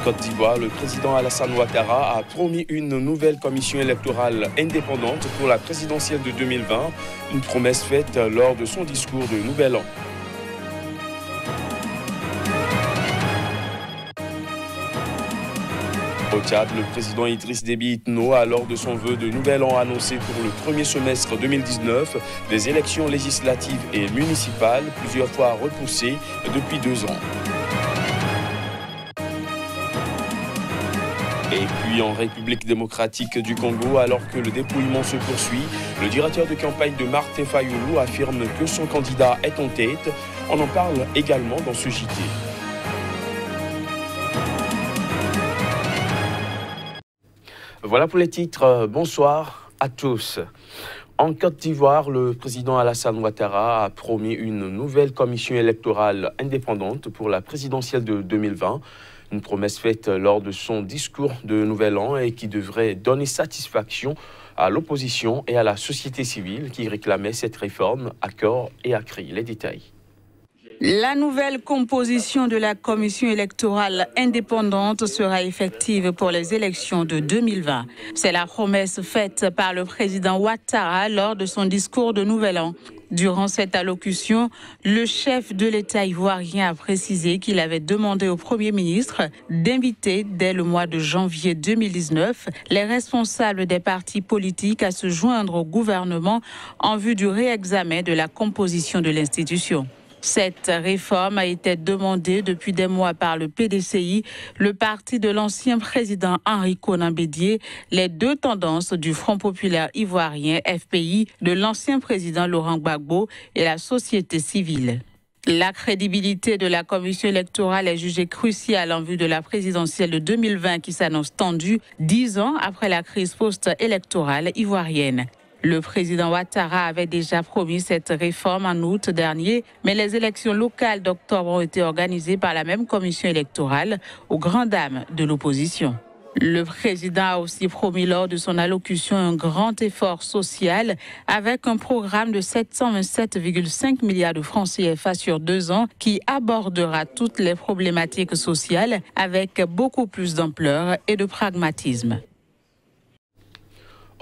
Côte d'Ivoire, le président Alassane Ouattara a promis une nouvelle commission électorale indépendante pour la présidentielle de 2020, une promesse faite lors de son discours de Nouvel An. Au Tchad, le président Idriss Déby Itno a, lors de son vœu de Nouvel An, annoncé pour le premier semestre 2019 des élections législatives et municipales, plusieurs fois repoussées depuis 2 ans. Et puis en République démocratique du Congo, alors que le dépouillement se poursuit, le directeur de campagne de Martin Fayoulou affirme que son candidat est en tête. On en parle également dans ce JT. Voilà pour les titres. Bonsoir à tous. En Côte d'Ivoire, le président Alassane Ouattara a promis une nouvelle commission électorale indépendante pour la présidentielle de 2020. Une promesse faite lors de son discours de Nouvel An et qui devrait donner satisfaction à l'opposition et à la société civile qui réclamait cette réforme à corps et à cri. Les détails. La nouvelle composition de la commission électorale indépendante sera effective pour les élections de 2020. C'est la promesse faite par le président Ouattara lors de son discours de Nouvel An. Durant cette allocution, le chef de l'État ivoirien a précisé qu'il avait demandé au Premier ministre d'inviter dès le mois de janvier 2019 les responsables des partis politiques à se joindre au gouvernement en vue du réexamen de la composition de l'institution. Cette réforme a été demandée depuis des mois par le PDCI, le parti de l'ancien président Henri Konan Bédié, les deux tendances du Front populaire ivoirien FPI, de l'ancien président Laurent Gbagbo et la société civile. La crédibilité de la commission électorale est jugée cruciale en vue de la présidentielle de 2020 qui s'annonce tendue 10 ans après la crise post-électorale ivoirienne. Le président Ouattara avait déjà promis cette réforme en août dernier, mais les élections locales d'octobre ont été organisées par la même commission électorale, aux grandes dames de l'opposition. Le président a aussi promis lors de son allocution un grand effort social avec un programme de 727,5 milliards de francs CFA sur 2 ans qui abordera toutes les problématiques sociales avec beaucoup plus d'ampleur et de pragmatisme.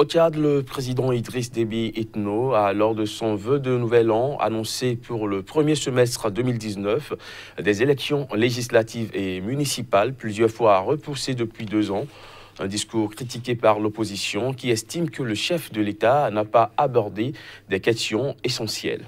Au Tchad, le président Idriss Déby Itno a, lors de son vœu de Nouvel An, annoncé pour le premier semestre 2019 des élections législatives et municipales, plusieurs fois repoussées depuis 2 ans. Un discours critiqué par l'opposition qui estime que le chef de l'État n'a pas abordé des questions essentielles.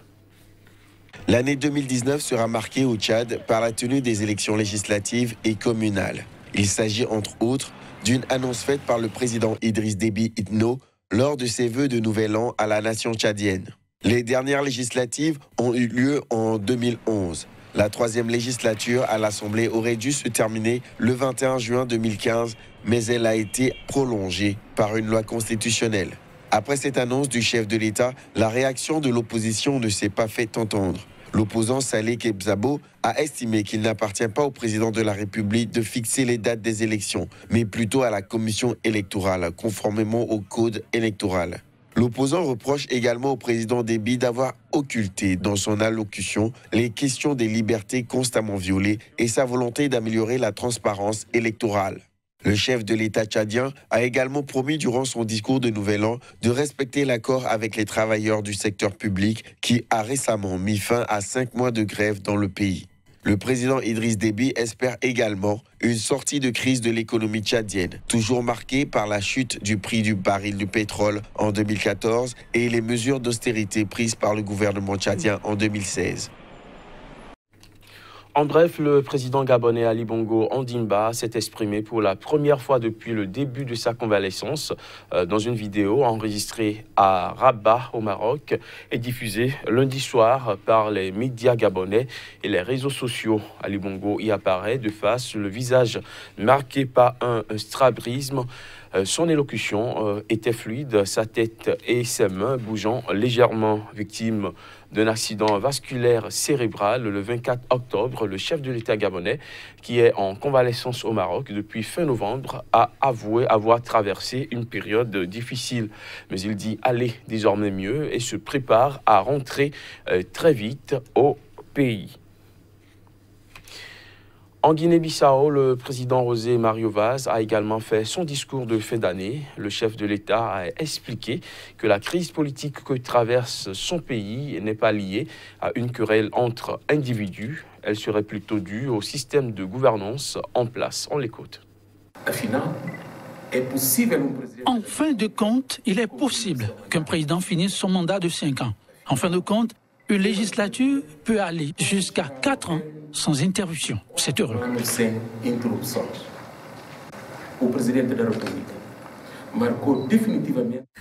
L'année 2019 sera marquée au Tchad par la tenue des élections législatives et communales. Il s'agit entre autres d'une annonce faite par le président Idriss Déby Itno lors de ses vœux de Nouvel An à la nation tchadienne. Les dernières législatives ont eu lieu en 2011. La 3e législature à l'Assemblée aurait dû se terminer le 21 juin 2015, mais elle a été prolongée par une loi constitutionnelle. Après cette annonce du chef de l'État, la réaction de l'opposition ne s'est pas fait entendre. L'opposant Saleh Kebzabo a estimé qu'il n'appartient pas au président de la République de fixer les dates des élections, mais plutôt à la commission électorale, conformément au code électoral. L'opposant reproche également au président Déby d'avoir occulté dans son allocution les questions des libertés constamment violées et sa volonté d'améliorer la transparence électorale. Le chef de l'État tchadien a également promis durant son discours de Nouvel An de respecter l'accord avec les travailleurs du secteur public qui a récemment mis fin à 5 mois de grève dans le pays. Le président Idriss Déby espère également une sortie de crise de l'économie tchadienne, toujours marquée par la chute du prix du baril de pétrole en 2014 et les mesures d'austérité prises par le gouvernement tchadien en 2016. En bref, le président gabonais Ali Bongo Ondimba s'est exprimé pour la première fois depuis le début de sa convalescence dans une vidéo enregistrée à Rabat au Maroc et diffusée lundi soir par les médias gabonais et les réseaux sociaux. Ali Bongo y apparaît de face, le visage marqué par un strabisme. Son élocution était fluide, sa tête et ses mains bougeant légèrement. Victime d'un accident vasculaire cérébral le 24 octobre, le chef de l'État gabonais, qui est en convalescence au Maroc depuis fin novembre, a avoué avoir traversé une période difficile. Mais il dit aller désormais mieux et se prépare à rentrer très vite au pays. En Guinée-Bissau, le président José Mario Vaz a également fait son discours de fin d'année. Le chef de l'État a expliqué que la crise politique que traverse son pays n'est pas liée à une querelle entre individus. Elle serait plutôt due au système de gouvernance en place. On l'écoute. En fin de compte, il est possible qu'un président finisse son mandat de 5 ans. En fin de compte, une législature peut aller jusqu'à 4 ans sans interruption. C'est heureux.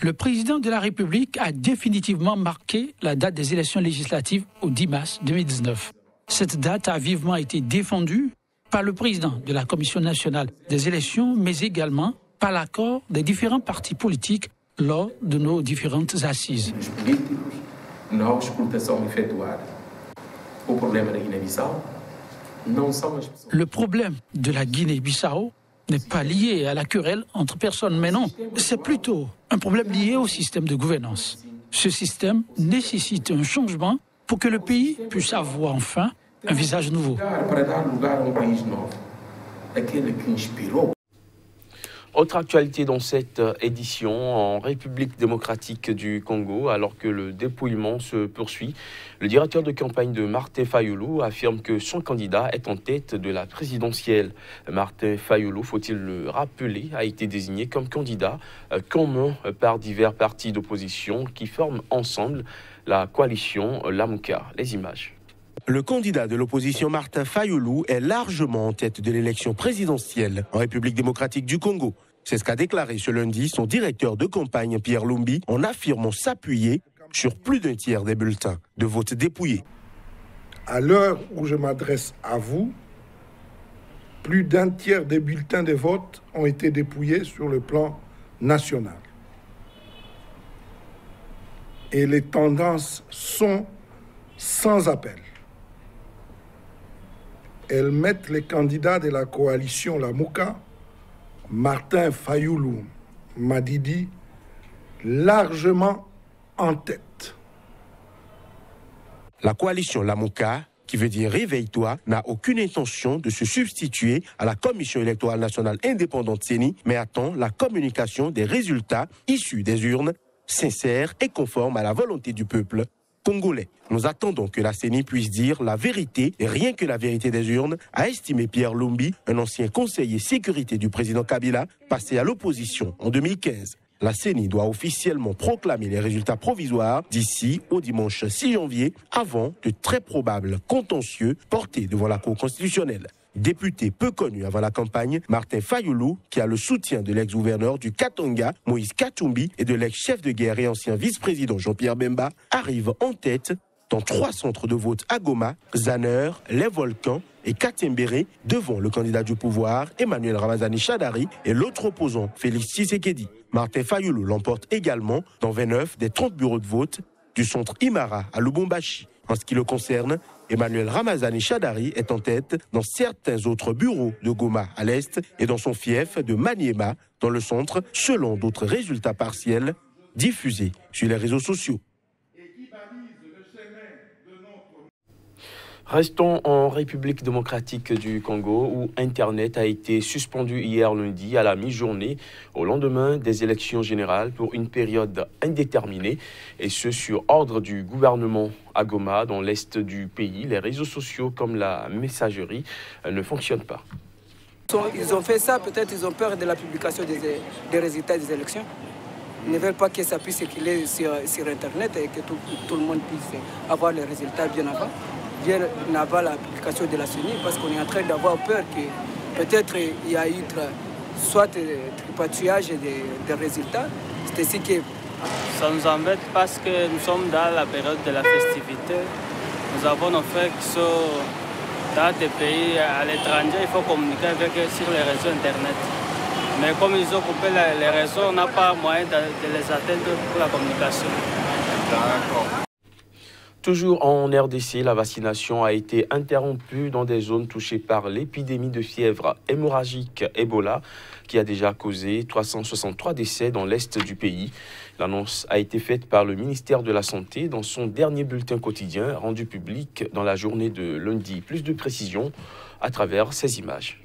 Le président de la République a définitivement marqué la date des élections législatives au 10 mars 2019. Cette date a vivement été défendue par le président de la Commission nationale des élections, mais également par l'accord des différents partis politiques lors de nos différentes assises. Le problème de la Guinée-Bissau n'est pas lié à la querelle entre personnes, mais non, c'est plutôt un problème lié au système de gouvernance. Ce système nécessite un changement pour que le pays puisse avoir enfin un visage nouveau. Autre actualité dans cette édition, en République démocratique du Congo, alors que le dépouillement se poursuit, le directeur de campagne de Martin Fayulu affirme que son candidat est en tête de la présidentielle. Martin Fayulu, faut-il le rappeler, a été désigné comme candidat commun par divers partis d'opposition qui forment ensemble la coalition Lamuka. Les images. Le candidat de l'opposition Martin Fayulu est largement en tête de l'élection présidentielle en République démocratique du Congo. C'est ce qu'a déclaré ce lundi son directeur de campagne Pierre Lumbi en affirmant s'appuyer sur plus d'un tiers des bulletins de vote dépouillés. À l'heure où je m'adresse à vous, plus d'un tiers des bulletins de vote ont été dépouillés sur le plan national. Et les tendances sont sans appel. Elles mettent les candidats de la coalition Lamuka, Martin Fayulu, Madidi, largement en tête. La coalition Lamuka, qui veut dire réveille-toi, n'a aucune intention de se substituer à la Commission électorale nationale indépendante CENI, mais attend la communication des résultats issus des urnes, sincères et conformes à la volonté du peuple congolais. Nous attendons que la CENI puisse dire la vérité et rien que la vérité des urnes, a estimé Pierre Lumbi, un ancien conseiller sécurité du président Kabila, passé à l'opposition en 2015. La CENI doit officiellement proclamer les résultats provisoires d'ici au dimanche 6 janvier, avant de très probables contentieux portés devant la Cour constitutionnelle. Député peu connu avant la campagne, Martin Fayulu, qui a le soutien de l'ex-gouverneur du Katanga, Moïse Katumbi, et de l'ex-chef de guerre et ancien vice-président Jean-Pierre Bemba, arrive en tête dans 3 centres de vote à Goma, Zaner, Les Volcans et Katimbéré, devant le candidat du pouvoir, Emmanuel Ramazani Shadari, et l'autre opposant, Félix Tshisekedi. Martin Fayulu l'emporte également dans 29 des 30 bureaux de vote du centre Imara à Lubumbashi. En ce qui le concerne, Emmanuel Ramazani Shadari est en tête dans certains autres bureaux de Goma à l'est et dans son fief de Maniema dans le centre, selon d'autres résultats partiels diffusés sur les réseaux sociaux. Restons en République démocratique du Congo où Internet a été suspendu hier lundi à la mi-journée au lendemain des élections générales pour une période indéterminée et ce sur ordre du gouvernement à Goma dans l'est du pays. Les réseaux sociaux comme la messagerie ne fonctionnent pas. Ils ont fait ça, peut-être ils ont peur de la publication des résultats des élections. Ils ne veulent pas que ça puisse circuler sur Internet et que tout le monde puisse avoir les résultats bien avant. Bien avant la publication de la CENI, parce qu'on est en train d'avoir peur que peut-être il y a eu soit tripatouillage des résultats. C'est ainsi que... Ça nous embête parce que nous sommes dans la période de la festivité. Nous avons nos frères qui sont dans des pays à l'étranger, il faut communiquer avec eux sur les réseaux Internet. Mais comme ils ont coupé les réseaux, on n'a pas moyen de les atteindre pour la communication. D'accord. Toujours en RDC, la vaccination a été interrompue dans des zones touchées par l'épidémie de fièvre hémorragique Ebola qui a déjà causé 363 décès dans l'est du pays. L'annonce a été faite par le ministère de la Santé dans son dernier bulletin quotidien rendu public dans la journée de lundi. Plus de précisions à travers ces images.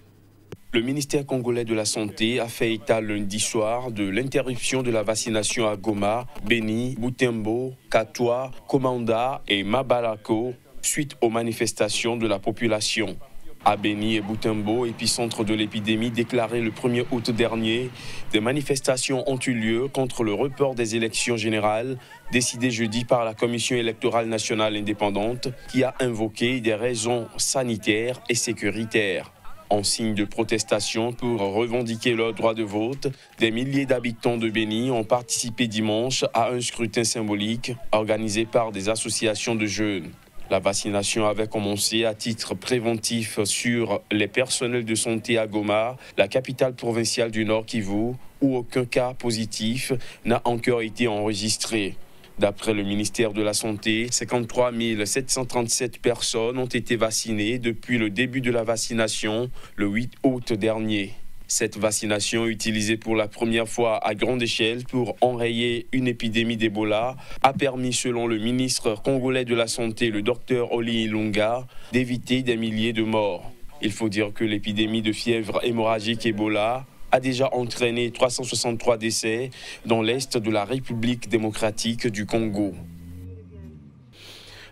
Le ministère congolais de la Santé a fait état lundi soir de l'interruption de la vaccination à Goma, Beni, Butembo, Katwa, Komanda et Mabalako suite aux manifestations de la population. À Beni et Butembo, épicentre de l'épidémie déclarée le 1er août dernier, des manifestations ont eu lieu contre le report des élections générales décidées jeudi par la Commission électorale nationale indépendante qui a invoqué des raisons sanitaires et sécuritaires. En signe de protestation pour revendiquer leur droit de vote, des milliers d'habitants de Beni ont participé dimanche à un scrutin symbolique organisé par des associations de jeunes. La vaccination avait commencé à titre préventif sur les personnels de santé à Goma, la capitale provinciale du Nord Kivu, où aucun cas positif n'a encore été enregistré. D'après le ministère de la Santé, 53 737 personnes ont été vaccinées depuis le début de la vaccination le 8 août dernier. Cette vaccination, utilisée pour la première fois à grande échelle pour enrayer une épidémie d'Ebola, a permis, selon le ministre congolais de la Santé, le docteur Oli Ilunga, d'éviter des milliers de morts. Il faut dire que l'épidémie de fièvre hémorragique Ebola a déjà entraîné 363 décès dans l'est de la République démocratique du Congo.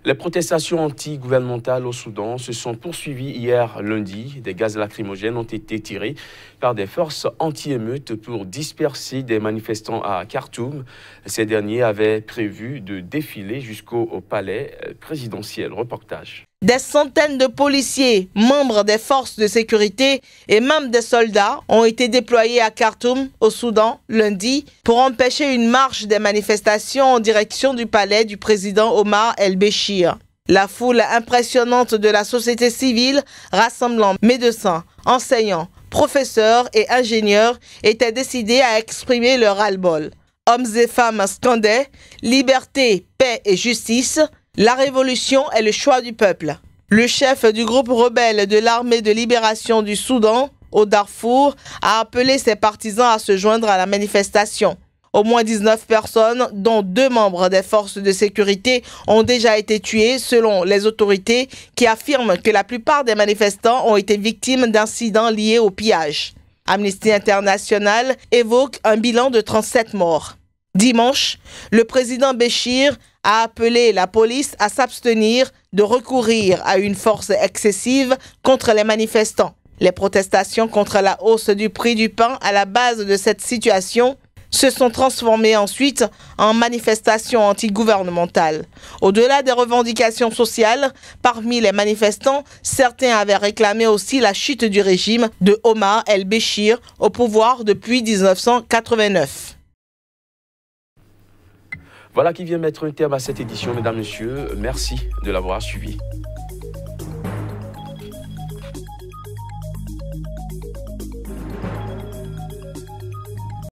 Les protestations anti-gouvernementales au Soudan se sont poursuivies hier lundi. Des gaz lacrymogènes ont été tirés par des forces anti-émeutes pour disperser des manifestants à Khartoum. Ces derniers avaient prévu de défiler jusqu'au palais présidentiel. Reportage. Des centaines de policiers, membres des forces de sécurité et même des soldats ont été déployés à Khartoum, au Soudan, lundi, pour empêcher une marche des manifestations en direction du palais du président Omar el-Béchir. La foule impressionnante de la société civile, rassemblant médecins, enseignants, professeurs et ingénieurs, était décidée à exprimer leur ras-le-bol. Hommes et femmes scandaient « Liberté, paix et justice ». La révolution est le choix du peuple. Le chef du groupe rebelle de l'armée de libération du Soudan, au Darfour, a appelé ses partisans à se joindre à la manifestation. Au moins 19 personnes, dont 2 membres des forces de sécurité, ont déjà été tuées selon les autorités qui affirment que la plupart des manifestants ont été victimes d'incidents liés au pillage. Amnesty International évoque un bilan de 37 morts. Dimanche, le président Béchir a appelé la police à s'abstenir de recourir à une force excessive contre les manifestants. Les protestations contre la hausse du prix du pain à la base de cette situation se sont transformées ensuite en manifestations antigouvernementales. Au-delà des revendications sociales, parmi les manifestants, certains avaient réclamé aussi la chute du régime de Omar el-Béchir au pouvoir depuis 1989. Voilà qui vient mettre un terme à cette édition, mesdames, messieurs. Merci de l'avoir suivi.